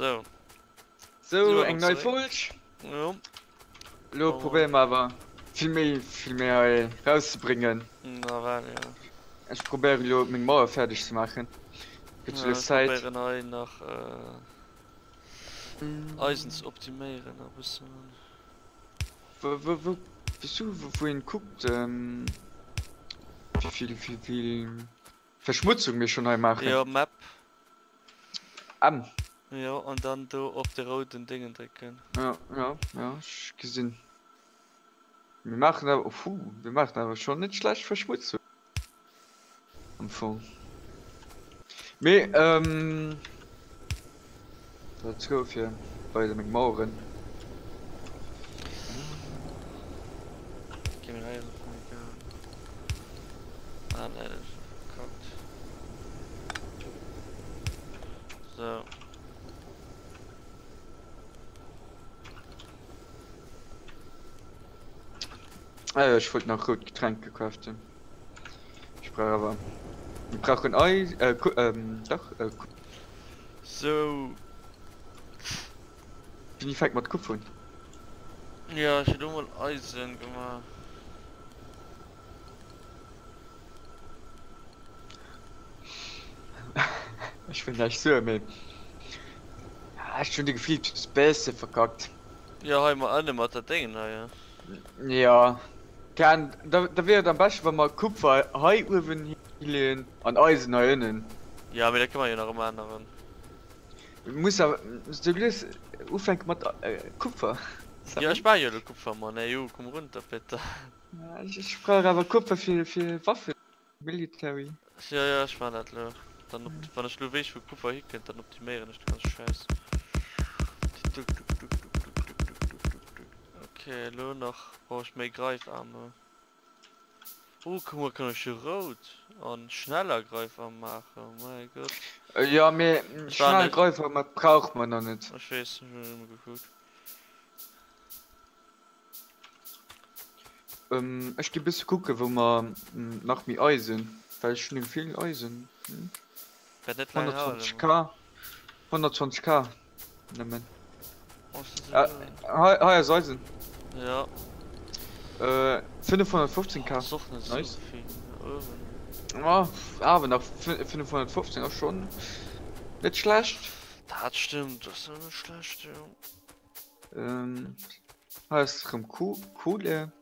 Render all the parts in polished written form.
So. So, eng neue Fulsch. Ja. Lo, Problem aber viel mehr rauszubringen. Na, weil, ja. Ich probiere lo mit Mauer fertig zu machen. Für Ja, die ich Zeit. probiere neu nach Eisen zu optimieren, aber so. Wo bist du, wohin guckt, wie viel Verschmutzung wir schon einmal machen? Ja, Map. Am. Ja, und dann du auf die roten Dingen drücken. Ja, ich gesehen. Wir machen aber schon nicht schlecht Verschmutzung. Am Anfang. Me, let's go für bei den Mauern. Geh mir rein, ah, nein, das ist verkackt. So. Ja, ich wollte noch gut Getränke kaufen. Ich brauche aber. Wir brauchen Eis, So. Bin ich fängt mit Kupfer. Ja, ich hätte mal Eisen gemacht. Ich bin nicht so, mehr. Ja, schon die Gefühl, das Beste verkackt. Ja, halt mal alle mit der Dinge, ja. Ja. Da wäre am besten, wenn man Kupfer Heuofen hielen und Eisen innen. Ja, aber da kann man ja noch immer anderen. Muss aber, du willst, fängt mit Kupfer. Ja, ich war ja der Kupfer, Mann. Ey, jo, komm runter, bitte. Ja, ich brauche aber Kupfer für Waffen. Military. Ja, ich war nicht lo. Dann, wenn ich nur weiß, wo Kupfer hinkommt, dann optimieren ich den ganzen Scheiß. Okay, lo noch brauche ich mehr Greifarme. Oh, guck mal, kann ich hier rot und schneller Greifarme machen. Oh mein Gott. Ja, mir schnell nicht. Greifer braucht man noch nicht. Ich weiß, ich habe immer geguckt. Ich geh bis gucken, wo man nach mir Eisen. Weil ich schon viel Eisen. 120k. 120k. Nehmen. Ja, Eisen. Ja. 515k. Das ist doch nicht Nice. so viel. Ja, aber nach 515 auch schon. Nicht schlecht. Das stimmt, das ist nicht schlecht, ja. Heißt Kohle.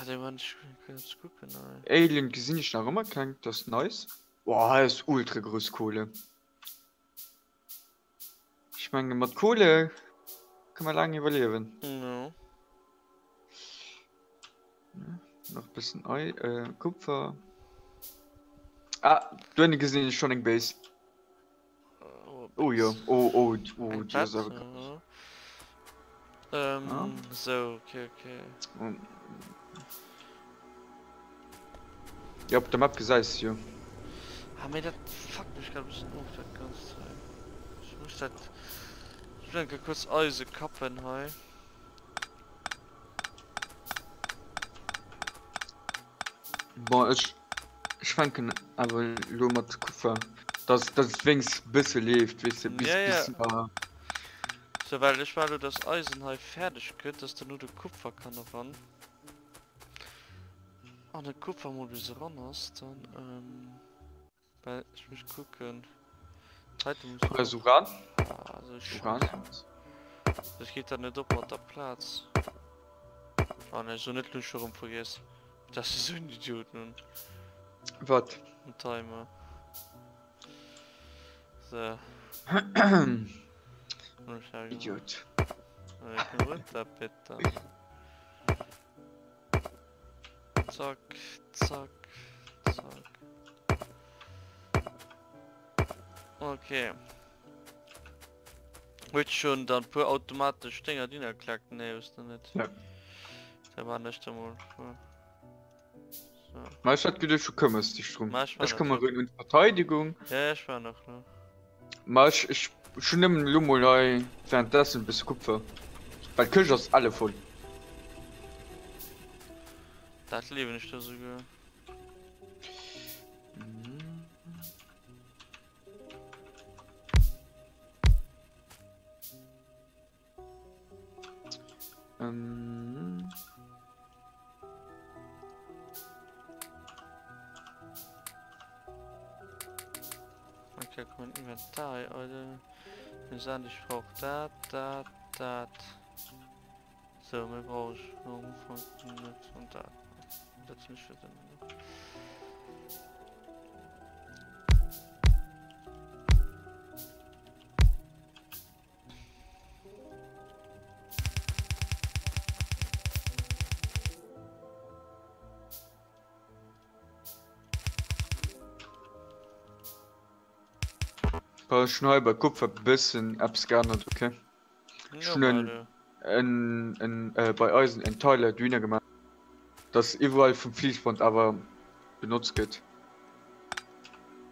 Den man nicht jetzt gucken, nein. Alien gesehen ich noch immer kein, das ist nice. Boah, ist ultra groß Kohle. Ich meine, mit Kohle kann man lange überleben. No. Ja, noch ein bisschen Kupfer. Ah, du hast gesehen, schon in Base. Oh ja, oh, die ist aber ja. Ah. So, okay. Ja, auf der Map gesagt, ja. Ah, mir das fuck mich gerade ein bisschen auf, das ganze Zeit. Ich muss das. Ich denke kurz Eisen kappen, hey. Boah, ich schwanken, aber nur mit Kupfer. Das wenigstens ein bisschen lebt, weißt du, bisschen. So, weil ich war das Eisen halt fertig geht, dass du nur der Kupfer kann ran. An der Kupfermodus ran hast, dann weil ich muss gucken. Heute muss ich Also Uran? Also Uran? das geht dann nicht auf der Platz. Oh ne, so nicht nur schon vergessen. Das ist so ein Idiot nun. Was? Ein Timer. So. Idiot. Runter bitte. Zack. Okay. Wird schon dann pur automatisch Dinger, die erklagt, ne, ist noch nicht. Ja. Der war nicht einmal. So. Mal hat gedacht, du kümmerst dich drum. Ich komme rein in Verteidigung. Ja, ich war noch. Mal ich schon im Lumolei währenddessen bis Kupfer. Weil Kirche ist alle voll. Das lebe ich da sogar. Ähm, Okay, komm, Inventar, oder? Wir sagen, ich brauche dat. So, wir brauchen noch von und da. Das ist nicht für den. paar Schneiber Kupfer bisschen Apps gerne, okay? Ja, Schon mal, bei Eisen ein Teil Düne gemacht. Das überall vom Fließband aber benutzt geht.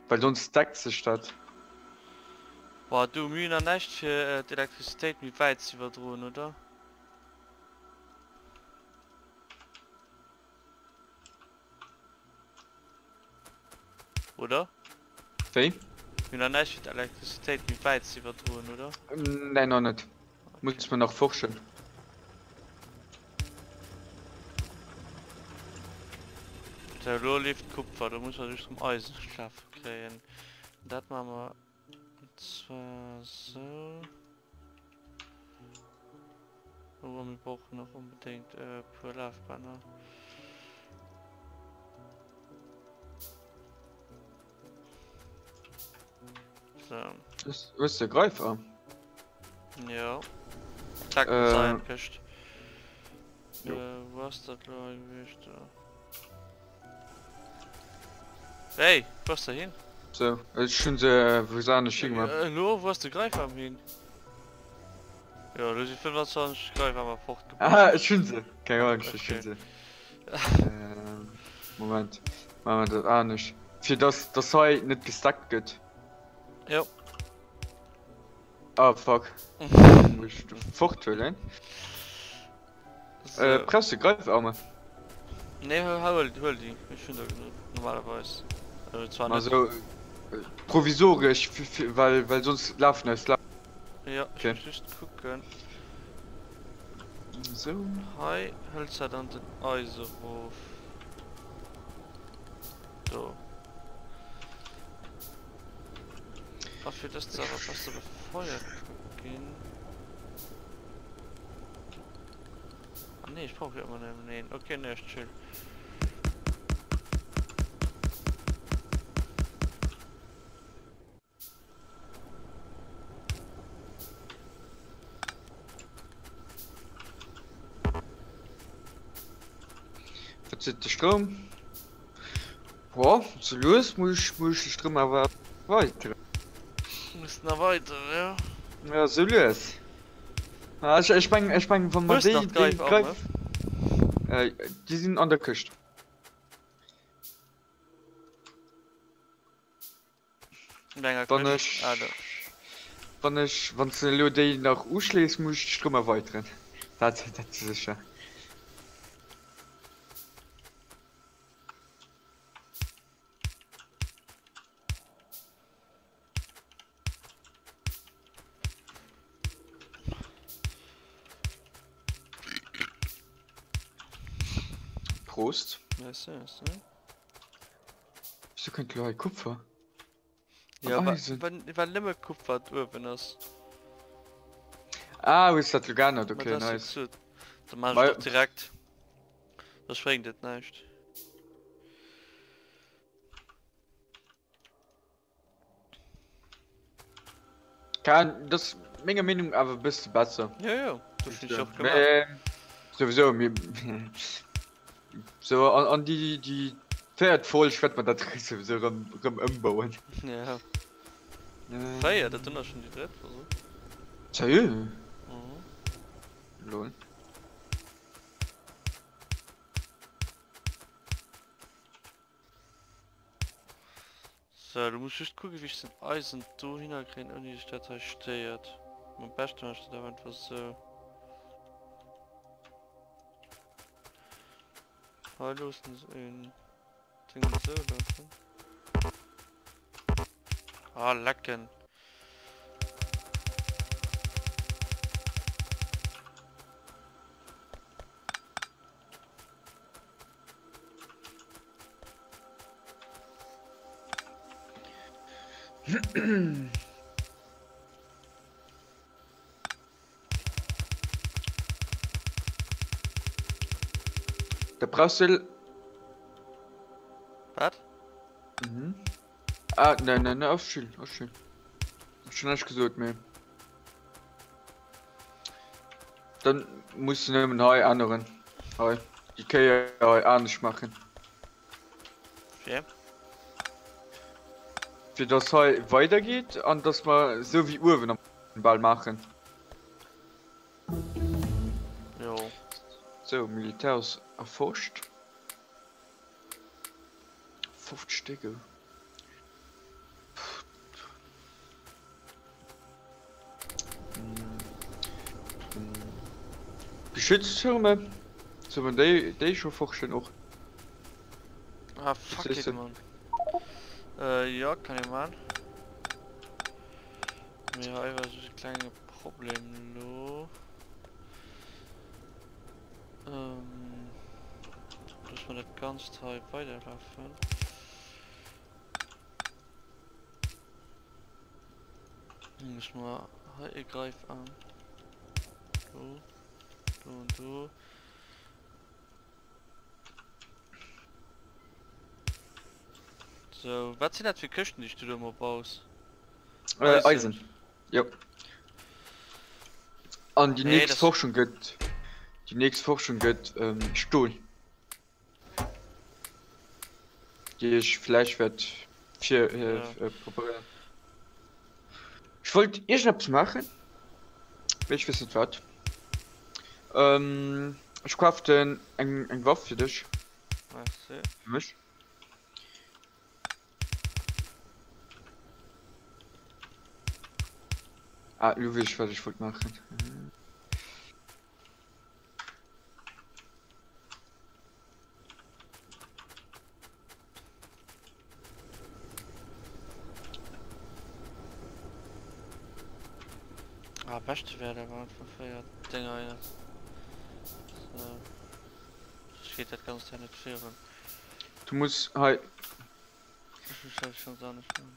Weil sonst stackt sich statt. boah, du Mühner nicht für die Elektrizität mit weit zu verdrohen, oder? Oder? Hey? Mühner nicht für die Elektrizität mit weit zu verdrohen, oder? Nein, noch nicht. Muss man noch forschen. Der Lohr liegt Kupfer, da muss man durch zum Eisen schlafen kriegen. Das machen wir zwar so. Aber wir brauchen noch unbedingt pure Laufbahn. So, Das ist der Greifer. ja. Zack, Äh. sein Pest. Jo. Was das läuft da? Hey, was da hin? So, das ist schon sehr versane Schiene. Lo, wo ist der Greif am hin? Ja, du siehst 25 Greif am Fort. Ah, schon sie. Keine Ahnung, Okay. schon sie. Moment. Machen wir das auch nicht. Für das sei nicht gestackt geht. Ja. Ah, fuck. Muss ich fortwählen? So. Presse Greifarme. Ne, hol die. Ich finde genug. Normalerweise. Zwar nicht. Also, provisorisch, weil sonst laufen es. Ja, Okay. ich muss just gucken. So. Hi, Hölzer dann den Eisenhof. So. Dafür das aber fast befeuert gehen. Ah ne, ich brauche ja immer einen. Okay, ne, ist chill. Verzieht der Strom. Boah, so los muss ich den Strom aber weiter. Muss noch weiter, ja. Ja, so los. Ah, ich mein, von Wo ist noch Greifarme? Die sind an der Küste. Länger Wenn Küste. ich, Ah, da. wenn du Lodi nach ausschließt, muss ich den Strom erweitern. Das ist sicher. Prost. Merci. Wieso kein kleiner Kupfer? Ja, Eisen. wenn nimmer Kupfer oben ist. Ah, wo ist das Lugano? Aber Okay, das nice. ist gut. Dann mach ich Weil- doch direkt. Das bringt das nicht. Das Menge Meinung aber bist du besser. Ja. Das finde ich auch gemacht. Sowieso so an die fährt voll schwert man da sowieso umbauen. Ja. Feier, das tun wir schon die dritte Versuch. Seriös? Mhm. Lol. So, du musst just gucken, wie ich den Eisen da hinkriege und die Stadt steht. Am besten machst du da einfach so. Hallo, ist das in Ding so laufen? Ah, lecken. Da brauchst du. Was? Mhm. Ah, nein, aufschön. Schon nicht gesagt, mehr. Dann musst du nehmen einen anderen. Hi. Die kann ja auch nicht machen. Okay. Für das halt weitergeht und dass wir so wie Uhr am Ball machen. Jo. So, Militärs erforscht. 50 Stücke. Geschütztürme. So, man die schon forschen auch. Ah, fuck ist it, so. man. Ja, kann ich machen. Wir haben einfach so ein kleines Problem, lo. Dass wir das ganz Teil weiterlaufen. Muss mal, ich greif an. Du und du. So, was sind das für Küchen, die du da mal baust? Eisen. Ja. Und die Nee, nächste das- Forschung geht. Die nächste Forschung geht Stuhl. Die ich vielleicht wird für probieren. Ich wollte irgendwas machen. Ich weiß nicht was. Ich kaufte ein Waffe für dich. Merci. Für mich. Ah, du weißt, was ich wollte machen. Ah, beste wäre der Wand von Feier. Dinger, ja. So. Das geht das ganze Zeit nicht führen. Du musst halt. Ich muss schon so nicht machen.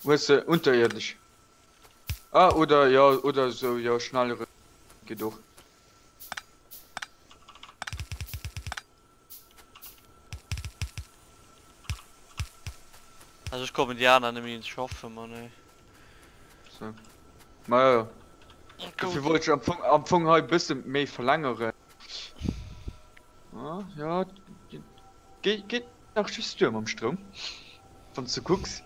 Weißt du, unterirdisch. Ah, oder so, ja, schnellere. Geht doch. Also ich komme mit Jana nämlich ins Schaffen, Mann, ey. So. Naja. Gut. Dafür wollte ich am Anfang halt ein bisschen mehr verlängern. Ah, ja. Geht nach Stürm am Strom. Wenn du guckst.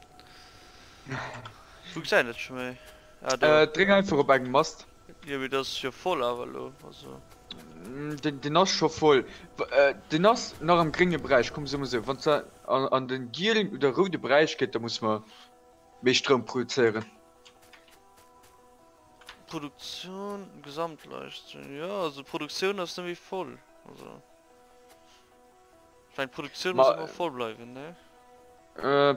Du gesagt das schon mal. Ja, du. Dring einfach auf einen Mast. Ja, wie das ist ja voll, aber lo. Also. Den hast schon voll. Den hast noch am geringen Bereich, komm so mal so. Wenn es an den gielen oder roten Bereich geht, da muss man mehr Strom produzieren. Produktion, Gesamtleistung. Ja, also Produktion ist nämlich voll. Also. Meine Produktion muss immer voll bleiben, ne?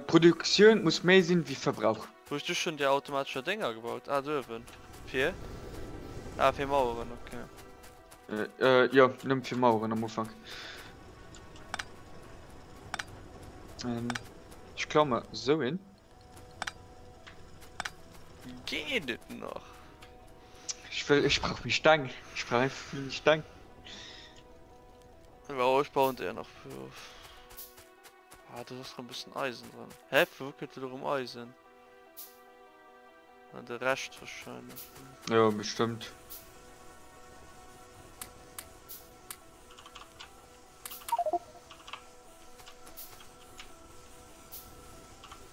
Produktion muss mehr sein wie Verbrauch. Wo hast du schon die automatische Dinger gebaut? Ah, Döwen. 4? Ah, 4 Mauern, okay. Ja, nimm 4 Mauern am Anfang. Ich klammer so hin. Geht das noch? Ich brauch mich Stangen. Ich brauch einfach eine Stangen. Ja, ich baue eher noch für. Ah, da ist noch ein bisschen Eisen dran. Hä? Wo könnte darum Eisen? Und der Rest wahrscheinlich. Ja, bestimmt.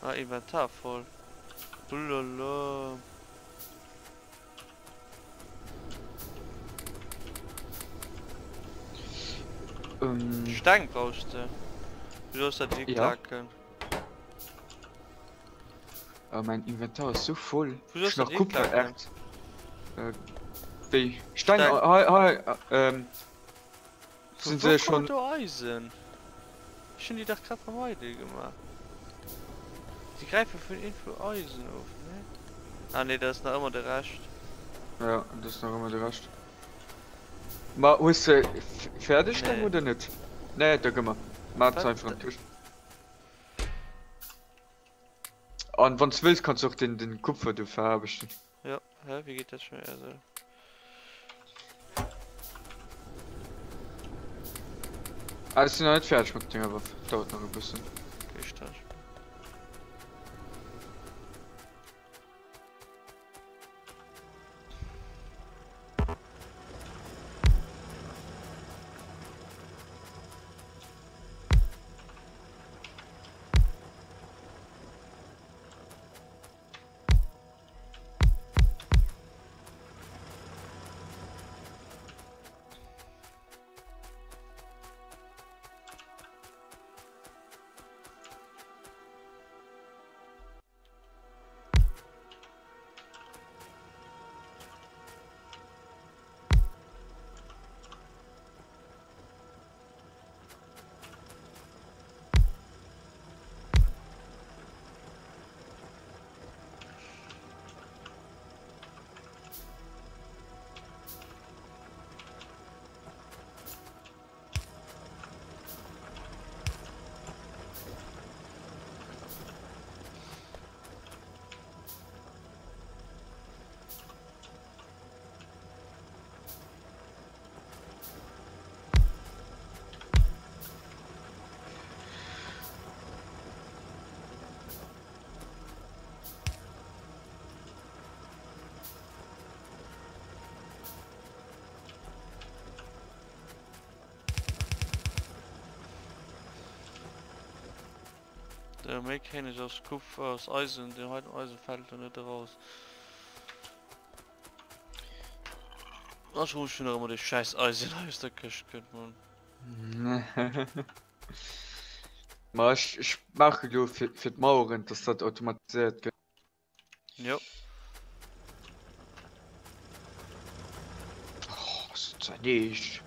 Ah, Inventar voll. Lulala. Stangen brauchst du. Du hast die Ja. Klacken. Mein Inventar ist so voll. Wieso Ich hast du noch die Kupfer Klacken? Die Stangen, sind Wo sie kommt schon. da Eisen? Ich hab die doch gerade vom Heide gemacht. Die greifen für Info Eisen auf, ne? Ah ne, da ist noch immer der Rest. Ja, das ist noch immer der Rest. Mal, ist fertig dann Nee. oder nicht? Ne, da gehen wir. Mach Was? einfach einen Tisch. Und wenn du willst, kannst du auch den Kupfer du verarbeiten. Ja, hä, wie geht das schon? Also, Ah, ist noch nicht fertig mit dem Ding, aber dauert noch ein bisschen. ich das. Der Make kenne ich aus Kupfer, aus Eisen, der heute Eisen fällt und nicht raus. Das muss schon noch immer das scheiß Eisen aus der Küche können, man. Aber ich mache nur für die Mauern, dass das automatisiert geht. Ja, Oh, was ist das nicht?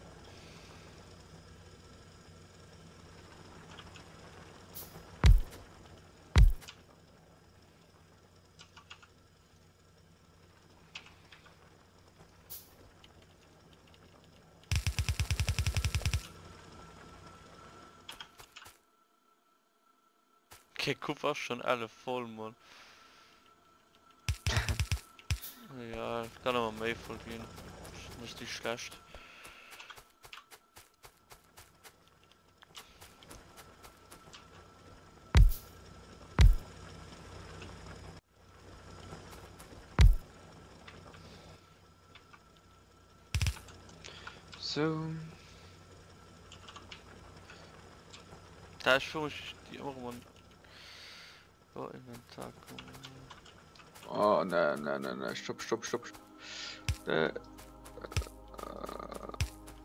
okay, Kupfer ist schon alle voll, man. Ja, kann aber mehr voll gehen. Das ist nicht schlecht. So. Da ist für mich die immer man. Oh, Inventar kommen. Oh, ne, stopp. Äh,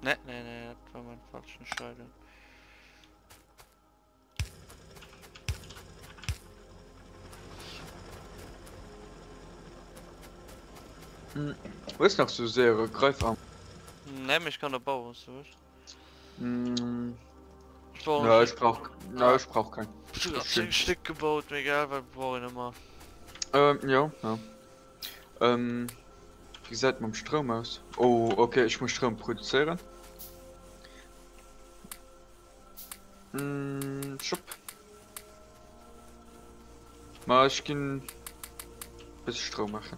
Ne, das war mein falscher Entscheidung. wo ist noch so sehr Greifarm? Ne, ich kann da bauen, so was. Hm, Ich baue ja, nicht. ich brauch keinen. Ich hab Das 10 stimmt. Stück gebaut, mir egal, weil brauche ich nicht mehr. Ja. Wie sieht man Strom aus? Oh, okay, ich muss Strom produzieren. Stopp. Mal, ich kann ein bisschen Strom machen.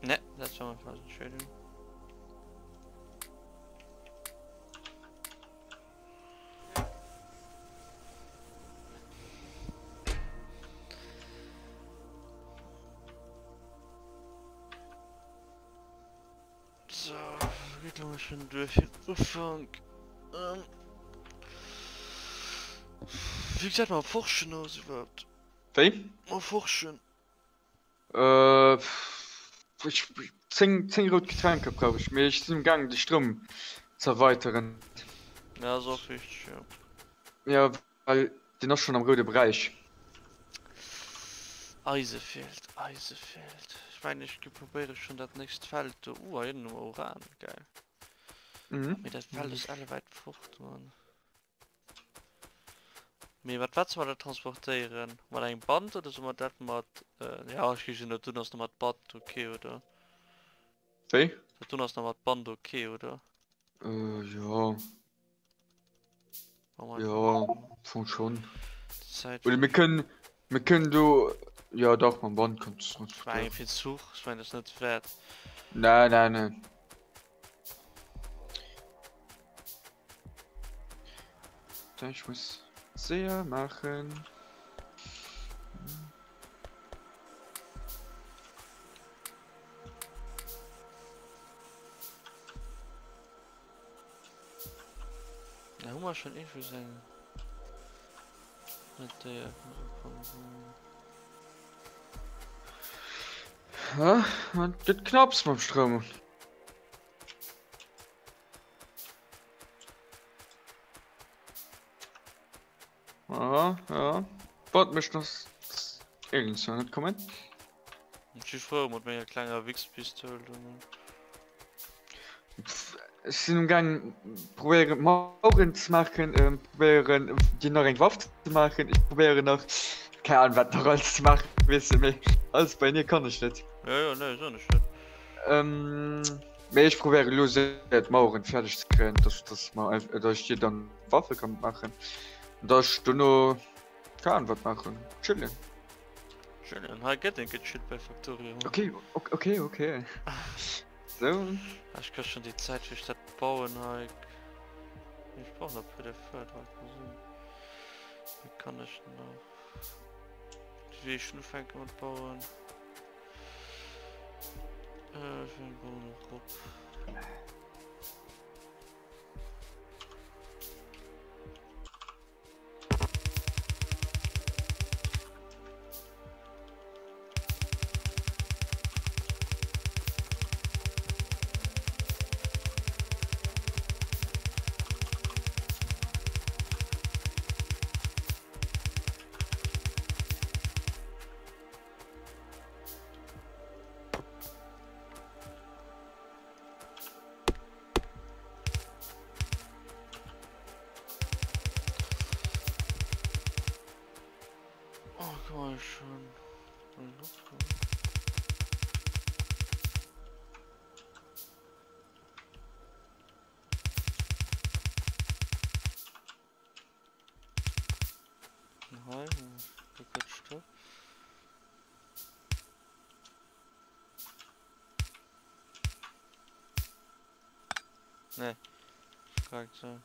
Ne, das war mein falscher Entscheidung. So, geht glaube ich schon durch den Anfang. Wie gesagt, mal forschen aus überhaupt. Wie? Mal forschen. Ich 10 rot Getränke brauche ich. Mir ist im Gang, die Strom zu erweitern. Ja, so wichtig, ja. Ja, weil die noch schon am roten Bereich. Eisefeld. Ich meine, ich probiere schon das nächste Feld. Hier nur Uran, geil. Mir das Feld ist alle weit fort, Mann. Mir was soll da transportieren? Mal ein Band oder so mal das mit, ja, ich gehe schon da tun, dass du mit Band, okay, oder? Wie? Du hast noch mal Band okay, oder? Ja, Warum ja, von schon. Zeit Oder für wir können du, ja doch, mein Band kannst du ich meine transportieren. viel Zug, ich meine das ist nicht wert. Nein, nein, nein. Ich muss sehr machen. Ja, Hummer schon irgendwie sein. Mit der Ja, man geht knapp beim Strom. Ja. Warte mich das irgend so nicht kommen. ich froh mit meiner kleiner Wichspistole. Ich bin im Gang probieren Mauern zu machen, probieren die noch ein Waffe zu machen. Ich probiere noch keine Ahnung, was noch alles zu machen, weißt du, alles bei mir kann ich nicht. Ja, ne, so nicht. Aber ich probiere los, die Mauern fertig zu kriegen, dass ich dir dann Waffe kann machen. Dass du noch keine Ahnung, was machen. Chillen. Schön, und halt geht den Shit bei Factorio. Okay. So. Ich kann schon die Zeit für Stadt bauen, halt. Ich brauche noch für den Förderung. Wie kann ich noch? Wie ich schon fangen mit bauen? Für den Wohnungsgruppe. Oh, guck mal schon. Nein, gut, stopp. Ne, fragt so.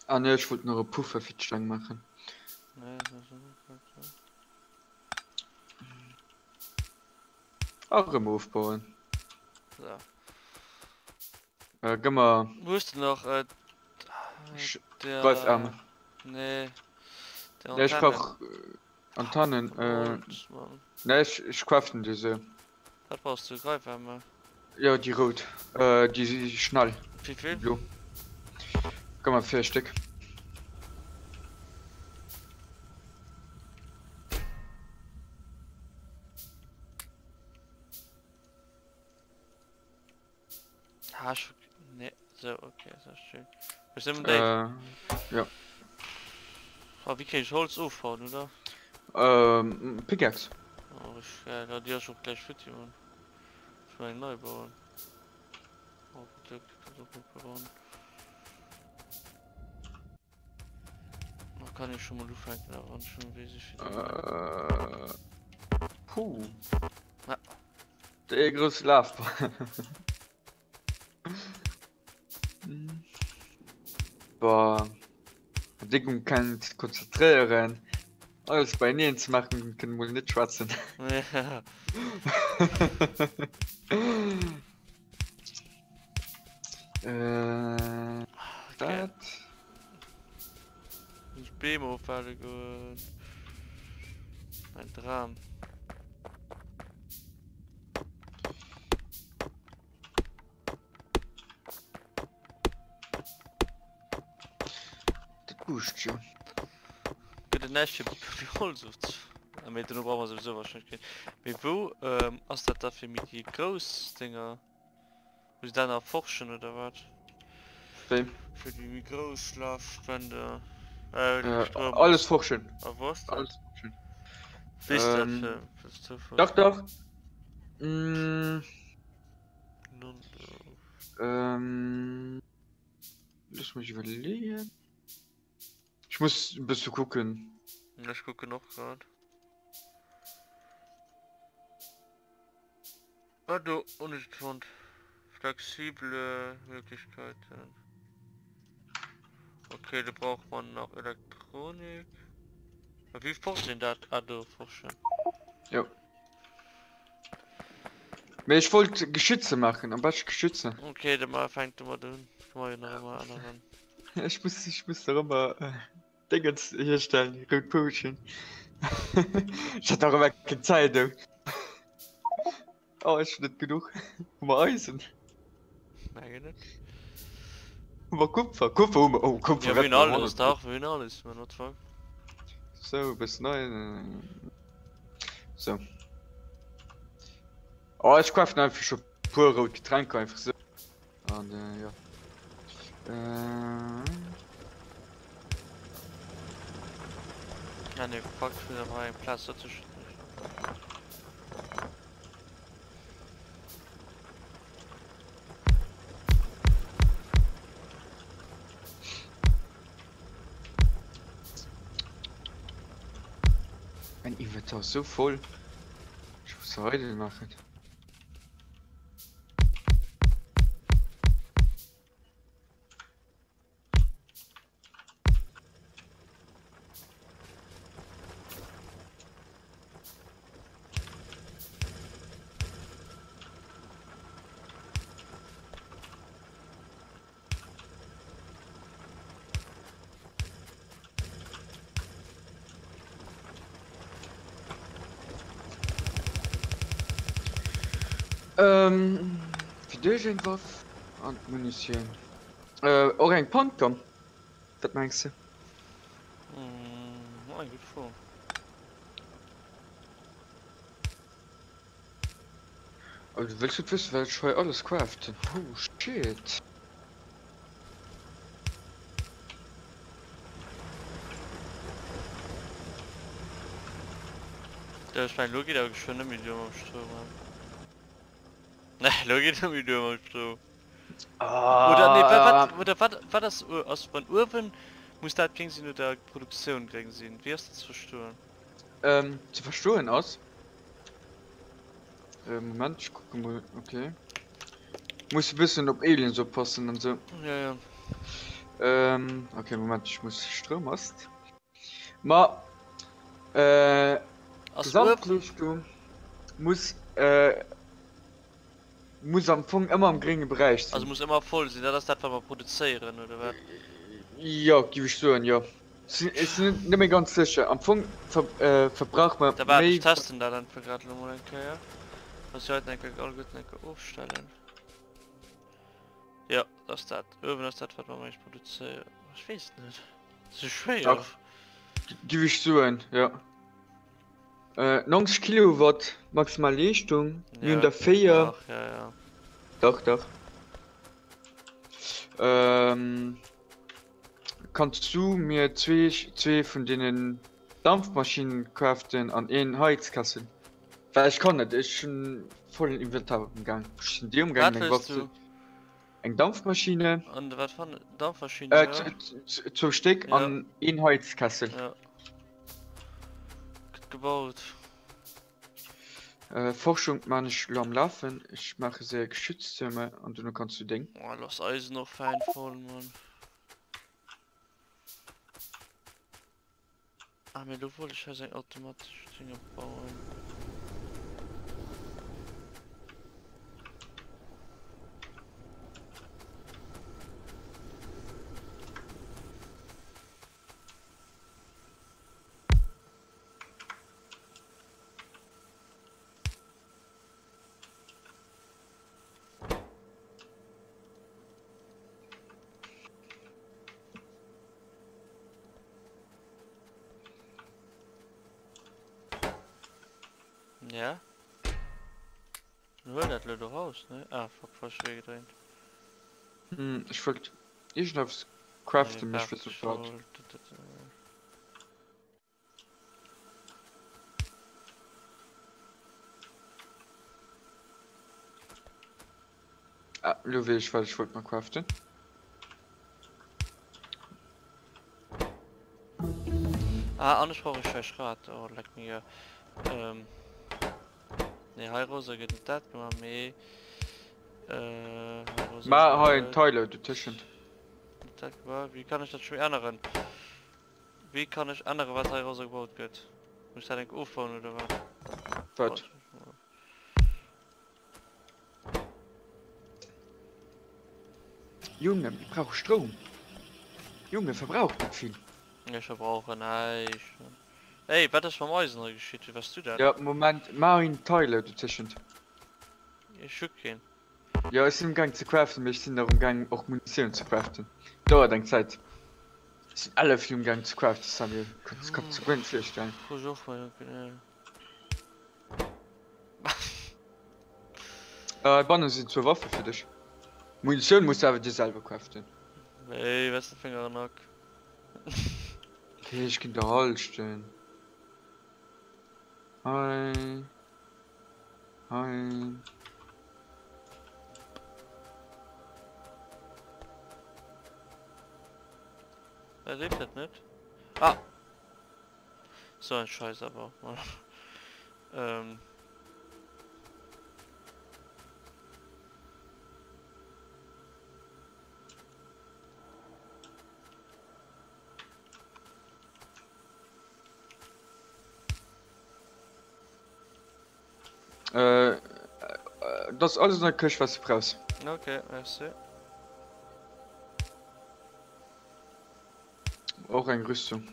Ah ne, ich wollte noch eine Pufferfitstange machen. Ne, das ist so. Auch im Aufbauen. So. Geh mal. Wo ist denn noch, Golfarme. Nee, der Ja, ich brauch Antennen. Holz, Mann. Ne, ich craften diese. Was brauchst du? Greifwärme. Ja, die rot. Die Schnall. Wie viel? Blue. Geh mal 4 Stück. Hast du. Ne, so, okay, das ist schön. Wir sind im Date. Ja. Oh, wie kann ich Holz aufbauen, oder? Pickaxe. Oh, ja, die hast du auch gleich fit, Mann. Ich will einen neu bauen. Oh, bitte, kannst du auch gut bauen. Da kann ich schon mal anfangen, daran schon wesentlich viel. Puh. Ja. Der große Laufbahn. Boah. Dickung kann konzentrieren. Alles bei ihnen zu machen, können wohl nicht schwatzen. Ja. Das. Das Bemo fertig gut. Ein Dram. Das pusht schon. Für den nächsten Holz sucht. Damit du brauchen wir sowieso wahrscheinlich gehen. Wie wo, hast du das dafür mit die Großdinger? Muss ich dann erforschen oder was? Wem? Für die Mikroschlafspende. Alles forschen. Was? Alles forschen. Wisst ihr, für Doch. Mm, Nun, lass mich überlegen. Ich muss ein bisschen gucken. ich gucke noch gerade. Ah, du, und flexible Möglichkeiten. Okay, da braucht man noch Elektronik. Wie forschen das? Ah, du forschen. Ja. Aber ich wollte Geschütze machen, aber ich Geschütze. Okay, dann mal fängt mal an. Mal noch mal anderen. Ich muss darüber Dingens herstellen, Rückpuschen. Ich hatte darüber keine Zeit. Du. Oh, ist nicht genug. Mal Eisen. Merke nicht. Mal Kupfer. Kupfer, oh, Kupfer. Ja, wie in alles, doch, wie in alles, man hat fuck. So, bis neu. So. Oh, ich kaufe einfach schon pure Getränke einfach so. Und ja. Ja, ne, fuck, ich will aber einen Platz dazwischen. Mein Inventar ist so voll. Ich muss heute machen. Für dich Waff und Munition. Auch ein Pantom. Was meinst du? Eigentlich schon. Aber du willst nicht wissen, weil ich heute alles craften. Oh shit. Der ist mein Logi, der schon ein Medium am Strom. Ne, Logi der Medium am Strom. Oder ne, war das aus von Urban muss das gegen sie nur der Produktion gegen sie. Wie hast du das verstanden? Zu verstehen aus. Moment, ich gucke mal. Okay. Muss wissen, ob Alien so passen und so. Ja, ja. Okay, Moment, ich muss Strom hast. Ma, Aus Urban? Gesamtlichtung muss am Anfang immer im geringen Bereich sein. Also muss immer voll sein, das darf man produzieren, oder was? Ja, gebe ich so an, ja. Ist nicht mehr ganz sicher. Am Anfang verbraucht man Da war ich mehr. testen da dann für gerade mal ein ja. Was ich heute nicht all gut nicht aufstellen. Ja, das ist das. Urban ist das, was man nicht produzieren. Ich weiß nicht. Das ist schwer. Ach, gebe ich so an, ja. 90 Kilowatt maximal Leistung. Ja, Und der Feier. ach, ja, ja. Doch. Kannst du mir zwei von denen Dampfmaschinen kaufen an einen Heizkassen? Weil ich kann nicht, ich schon voll im Inventar umgegangen. Ich bin die Was umgegangen, willst du? eine Dampfmaschine. Und was von Dampfmaschine? Ja? Zu Stück Ja. an einen Heizkassen. Ja. Gut gebaut. Forschung man ich am Laufen. Ich mache sehr Geschütztürme und du kannst du denken. Oh, lass Eisen noch fein voll, Mann. Ah, mir du wolltest ja sein automatisch Dinge bauen. Ja? Hör das doch raus, ne? Ah, fuck, fast schwer gedreht. Ich wollte. Ich aufs Craften mich für sofort. Du willst, weil ich wollte mal craften. Ah, anders brauche ich vielleicht Rad. Oh, leck mir. Ne, Heirose geht nicht das, gemacht mehr. Heirose Mal ein Teile, du Tischen. Wie kann ich das schon ändern? Wie kann ich ändern, was Heirose gebaut wird? Muss ich da den aufbauen oder was? Was? Junge, ich brauche Strom. Junge, verbraucht nicht viel. Ich verbrauche nicht. Hey, was ist vom Eisen geschieht? Was du da? Ja, Moment, mal ein Teile, du Tischen. Ich schick ihn. Ja, ich bin im Gang zu craften, wir sind auch im Gang auch Munition zu craften. Dauert eine Zeit. Wir sind alle viel im Gang zu craften, das haben wir konsequent stellen. Versuch mal, Bannen sind zur Waffe für dich. Munition musst du aber dir selber craften. Hey, was ist der Finger noch? Okay, ich kann da Holz stehen. Hi. Hi. Er lebt das nicht? Ah! So ein Scheiß aber auch mal. Das ist alles in der Küche, was du brauchst. Okay, merci. Auch eine Rüstung.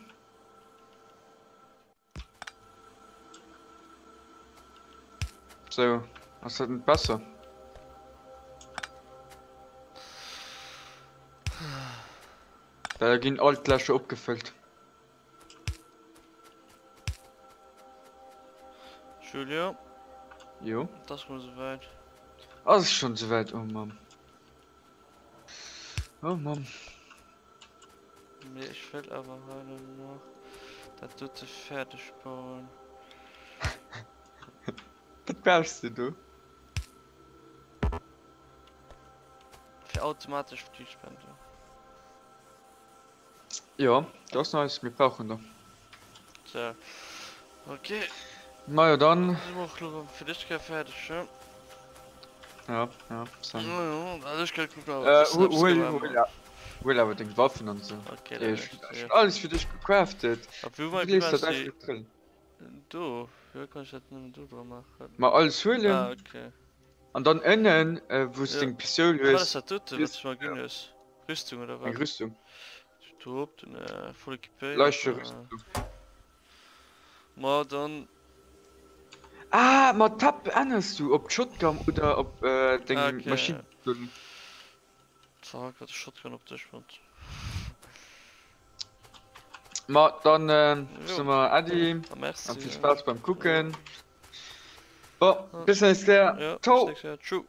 So, was hat denn besser? Da gehen Altlasche abgefüllt. Julio, Jo. das muss so weit. Das ist schon so weit, oh Mann. Oh Mann. Nee, ich will aber heute noch. Das tut sich fertig bauen. Was brauchst du? Für automatisch die Spende. Ja, das ist nice, wir brauchen da. So. Okay. Na ja, dann. Ich mach nur für dich fertig, ja? Ja, so. Ja, alles gut, Will aber den Waffen und so. Okay, Ja, dann ich alles für dich gecraftet. Ob wie Du weit legst das du einfach drin. Du, wie kann ich das nicht du dran machen? Mal alles holen. Ah, okay. Und dann innen, wo es Ja. den Pistol Was ist ist, das tut, was ich mal gehen ist? Rüstung oder eine was? Rüstung. Stop, voll equipiert. Leichte Rüstung. Mal dann. Ah, mal Tab änderst du, ob Shotgun oder ob den Okay. Maschinen. Zack, was Shotgun auf der Spund. Mal dann, Jo. sind wir Adi. Ah, merci. Viel Spaß beim Gucken. So, bis nächstes Jahr. Ja, Ciao. bis nächstes Jahr. Tschüss.